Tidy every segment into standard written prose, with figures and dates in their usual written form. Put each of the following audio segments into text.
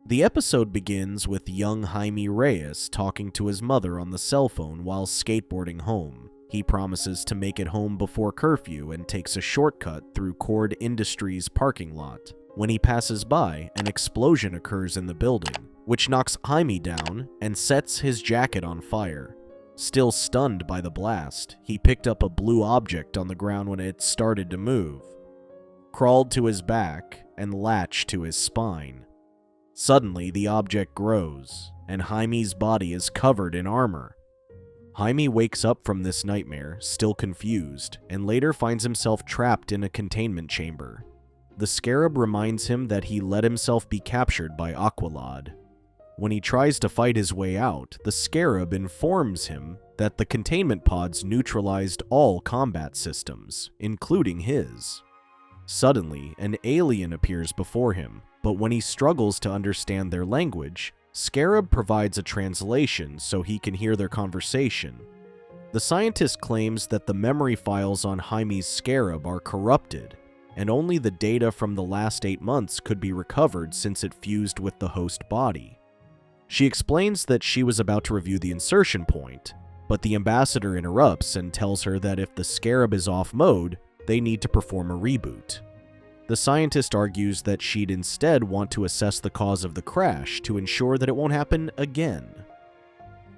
The episode begins with young Jaime Reyes talking to his mother on the cell phone while skateboarding home. He promises to make it home before curfew and takes a shortcut through Cord Industries' parking lot. When he passes by, an explosion occurs in the building, which knocks Jaime down and sets his jacket on fire. Still stunned by the blast, he picked up a blue object on the ground when it started to move, crawled to his back, and latched to his spine. Suddenly, the object grows, and Jaime's body is covered in armor. Jaime wakes up from this nightmare, still confused, and later finds himself trapped in a containment chamber. The scarab reminds him that he let himself be captured by Aqualad. When he tries to fight his way out, the scarab informs him that the containment pods neutralized all combat systems, including his. Suddenly, an alien appears before him, but when he struggles to understand their language, Scarab provides a translation so he can hear their conversation. The scientist claims that the memory files on Jaime's Scarab are corrupted, and only the data from the last 8 months could be recovered since it fused with the host body. She explains that she was about to review the insertion point, but the ambassador interrupts and tells her that if the Scarab is off mode, they need to perform a reboot. The scientist argues that she'd instead want to assess the cause of the crash to ensure that it won't happen again.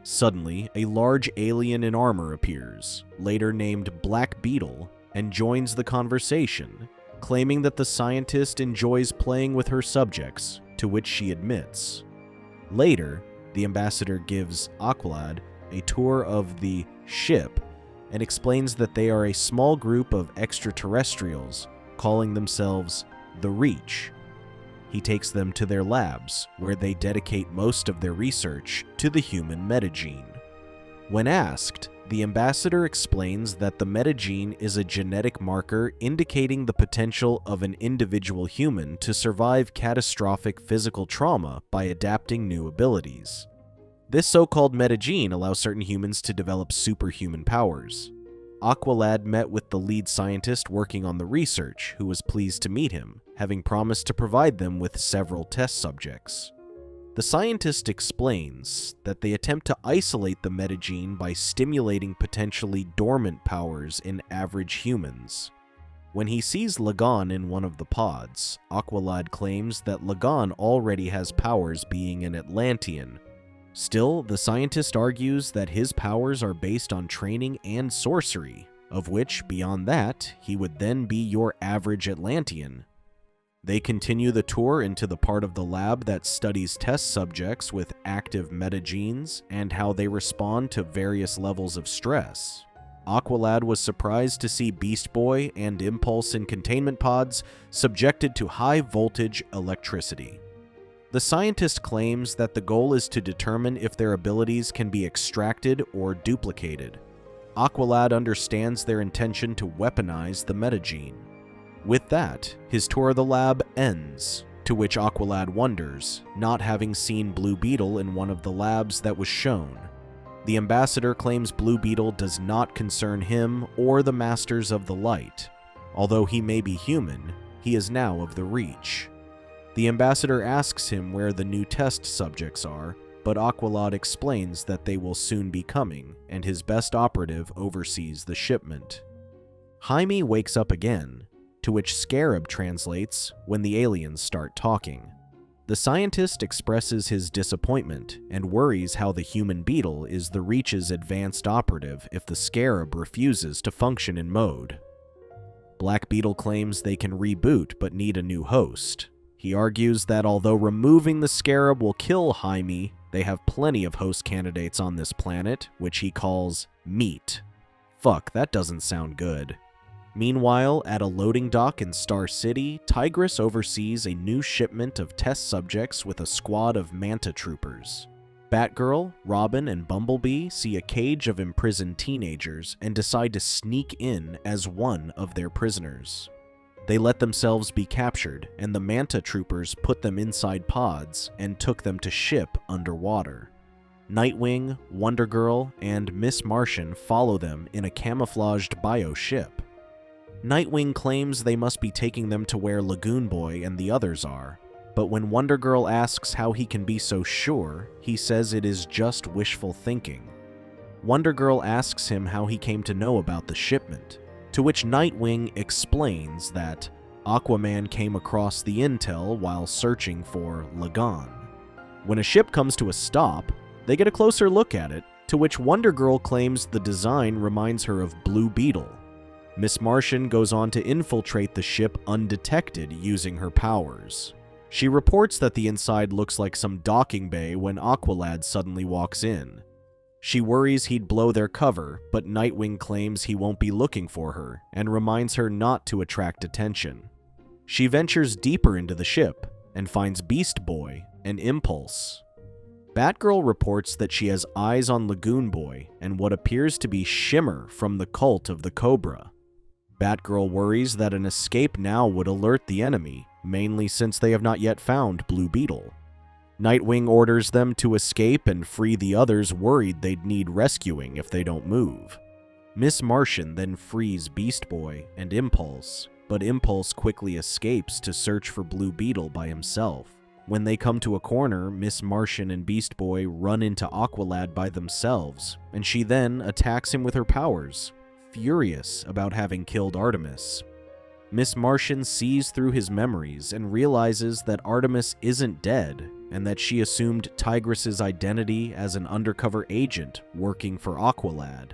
Suddenly, a large alien in armor appears, later named Black Beetle, and joins the conversation, claiming that the scientist enjoys playing with her subjects, to which she admits. Later, the ambassador gives Aqualad a tour of the ship and explains that they are a small group of extraterrestrials calling themselves the Reach. He takes them to their labs, where they dedicate most of their research to the human metagene. When asked, the ambassador explains that the metagene is a genetic marker indicating the potential of an individual human to survive catastrophic physical trauma by adapting new abilities. This so-called metagene allows certain humans to develop superhuman powers. Aqualad met with the lead scientist working on the research, who was pleased to meet him, having promised to provide them with several test subjects. The scientist explains that they attempt to isolate the metagene by stimulating potentially dormant powers in average humans. When he sees Lagan in one of the pods, Aqualad claims that Lagan already has powers being an Atlantean. Still, the scientist argues that his powers are based on training and sorcery, of which, beyond that, he would then be your average Atlantean. They continue the tour into the part of the lab that studies test subjects with active metagenes and how they respond to various levels of stress. Aqualad was surprised to see Beast Boy and Impulse in containment pods subjected to high-voltage electricity. The scientist claims that the goal is to determine if their abilities can be extracted or duplicated. Aqualad understands their intention to weaponize the metagene. With that, his tour of the lab ends, to which Aqualad wonders, not having seen Blue Beetle in one of the labs that was shown. The ambassador claims Blue Beetle does not concern him or the Masters of the Light. Although he may be human, he is now of the Reach. The ambassador asks him where the new test subjects are, but Aqualad explains that they will soon be coming, and his best operative oversees the shipment. Jaime wakes up again, to which Scarab translates when the aliens start talking. The scientist expresses his disappointment and worries how the human beetle is the Reach's advanced operative if the Scarab refuses to function in mode. Black Beetle claims they can reboot but need a new host. He argues that although removing the Scarab will kill Jaime, they have plenty of host candidates on this planet, which he calls meat. Fuck, that doesn't sound good. Meanwhile, at a loading dock in Star City, Tigress oversees a new shipment of test subjects with a squad of Manta troopers. Batgirl, Robin, and Bumblebee see a cage of imprisoned teenagers and decide to sneak in as one of their prisoners. They let themselves be captured, and the Manta troopers put them inside pods and took them to ship underwater. Nightwing, Wonder Girl, and Miss Martian follow them in a camouflaged bio-ship. Nightwing claims they must be taking them to where Lagoon Boy and the others are, But when Wonder Girl asks how he can be so sure, he says it is just wishful thinking. Wonder Girl asks him how he came to know about the shipment, to which Nightwing explains that Aquaman came across the intel while searching for Lagan. When a ship comes to a stop, they get a closer look at it, to which Wonder Girl claims the design reminds her of Blue Beetle. Miss Martian goes on to infiltrate the ship undetected using her powers. She reports that the inside looks like some docking bay when Aqualad suddenly walks in. She worries he'd blow their cover, but Nightwing claims he won't be looking for her and reminds her not to attract attention. She ventures deeper into the ship and finds Beast Boy and Impulse. Batgirl reports that she has eyes on Lagoon Boy and what appears to be Shimmer from the cult of the Cobra. Batgirl worries that an escape now would alert the enemy, mainly since they have not yet found Blue Beetle. Nightwing orders them to escape and free the others worried they'd need rescuing if they don't move. Miss Martian then frees Beast Boy and Impulse, but Impulse quickly escapes to search for Blue Beetle by himself. When they come to a corner, Miss Martian and Beast Boy run into Aqualad by themselves, and she then attacks him with her powers, furious about having killed Artemis. Miss Martian sees through his memories and realizes that Artemis isn't dead, and that she assumed Tigress's identity as an undercover agent working for Aqualad.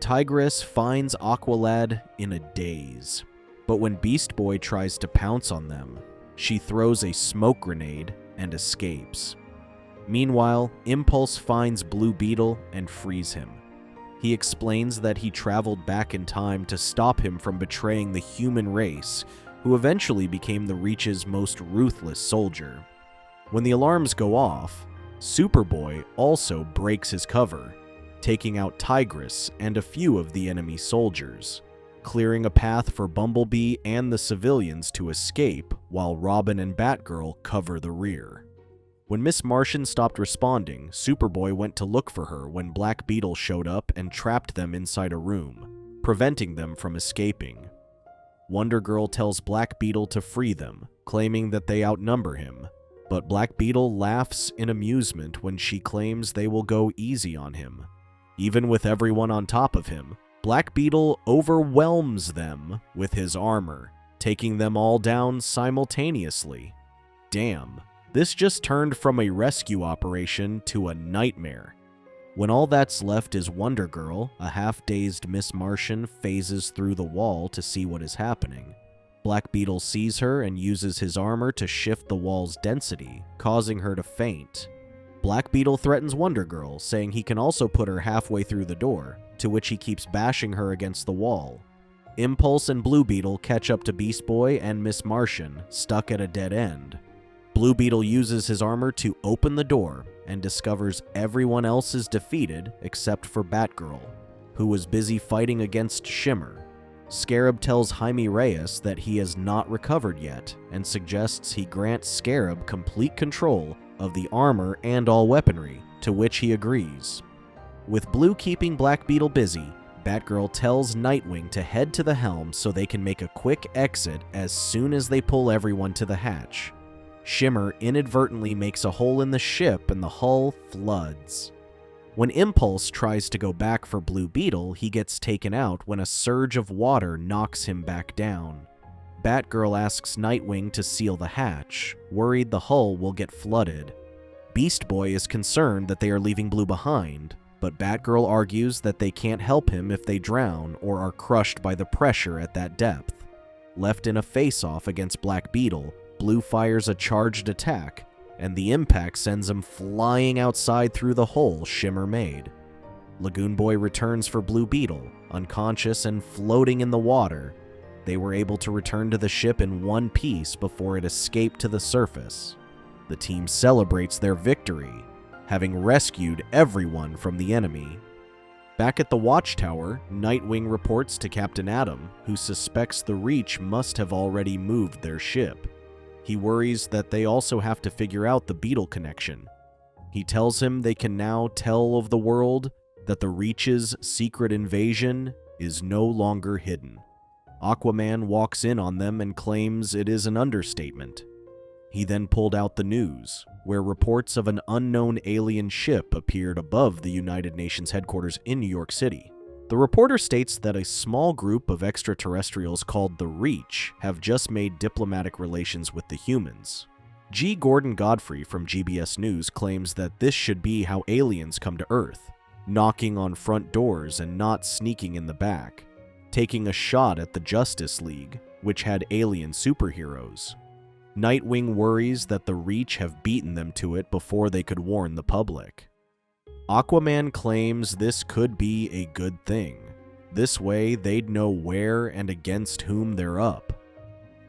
Tigress finds Aqualad in a daze, but when Beast Boy tries to pounce on them, she throws a smoke grenade and escapes. Meanwhile, Impulse finds Blue Beetle and frees him. He explains that he traveled back in time to stop him from betraying the human race, who eventually became the Reach's most ruthless soldier. When the alarms go off, Superboy also breaks his cover, taking out Tigress and a few of the enemy soldiers, clearing a path for Bumblebee and the civilians to escape while Robin and Batgirl cover the rear. When Miss Martian stopped responding, Superboy went to look for her when Black Beetle showed up and trapped them inside a room, preventing them from escaping. Wonder Girl tells Black Beetle to free them, claiming that they outnumber him, but Black Beetle laughs in amusement when she claims they will go easy on him. Even with everyone on top of him, Black Beetle overwhelms them with his armor, taking them all down simultaneously. Damn, this just turned from a rescue operation to a nightmare. When all that's left is Wonder Girl, a half-dazed Miss Martian phases through the wall to see what is happening. Black Beetle sees her and uses his armor to shift the wall's density, causing her to faint. Black Beetle threatens Wonder Girl, saying he can also put her halfway through the door, to which he keeps bashing her against the wall. Impulse and Blue Beetle catch up to Beast Boy and Miss Martian, stuck at a dead end. Blue Beetle uses his armor to open the door and discovers everyone else is defeated except for Batgirl, who was busy fighting against Shimmer. Scarab tells Jaime Reyes that he has not recovered yet and suggests he grant Scarab complete control of the armor and all weaponry, to which he agrees. With Blue keeping Black Beetle busy, Batgirl tells Nightwing to head to the helm so they can make a quick exit as soon as they pull everyone to the hatch. Shimmer inadvertently makes a hole in the ship and the hull floods. When Impulse tries to go back for Blue Beetle, he gets taken out when a surge of water knocks him back down. Batgirl asks Nightwing to seal the hatch, worried the hull will get flooded. Beast Boy is concerned that they are leaving Blue behind, but Batgirl argues that they can't help him if they drown or are crushed by the pressure at that depth. Left in a face-off against Black Beetle, Blue fires a charged attack, and the impact sends him flying outside through the hole Shimmer made. Lagoon Boy returns for Blue Beetle, unconscious and floating in the water. They were able to return to the ship in one piece before it escaped to the surface. The team celebrates their victory, having rescued everyone from the enemy. Back at the Watchtower, Nightwing reports to Captain Atom, who suspects the Reach must have already moved their ship. He worries that they also have to figure out the Beetle connection. He tells him they can now tell of the world that the Reach's secret invasion is no longer hidden. Aquaman walks in on them and claims it is an understatement. He then pulled out the news, where reports of an unknown alien ship appeared above the United Nations headquarters in New York City. The reporter states that a small group of extraterrestrials called the Reach have just made diplomatic relations with the humans. G. Gordon Godfrey from GBS News claims that this should be how aliens come to Earth, knocking on front doors and not sneaking in the back, taking a shot at the Justice League, which had alien superheroes. Nightwing worries that the Reach have beaten them to it before they could warn the public. Aquaman claims this could be a good thing. This way, they'd know where and against whom they're up.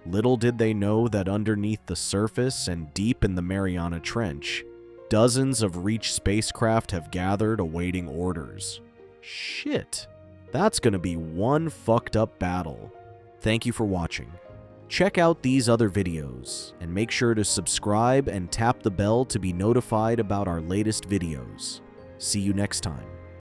Little did they know that underneath the surface and deep in the Mariana Trench, dozens of Reach spacecraft have gathered awaiting orders. Shit, that's gonna be one fucked up battle. Thank you for watching. Check out these other videos, and make sure to subscribe and tap the bell to be notified about our latest videos. See you next time.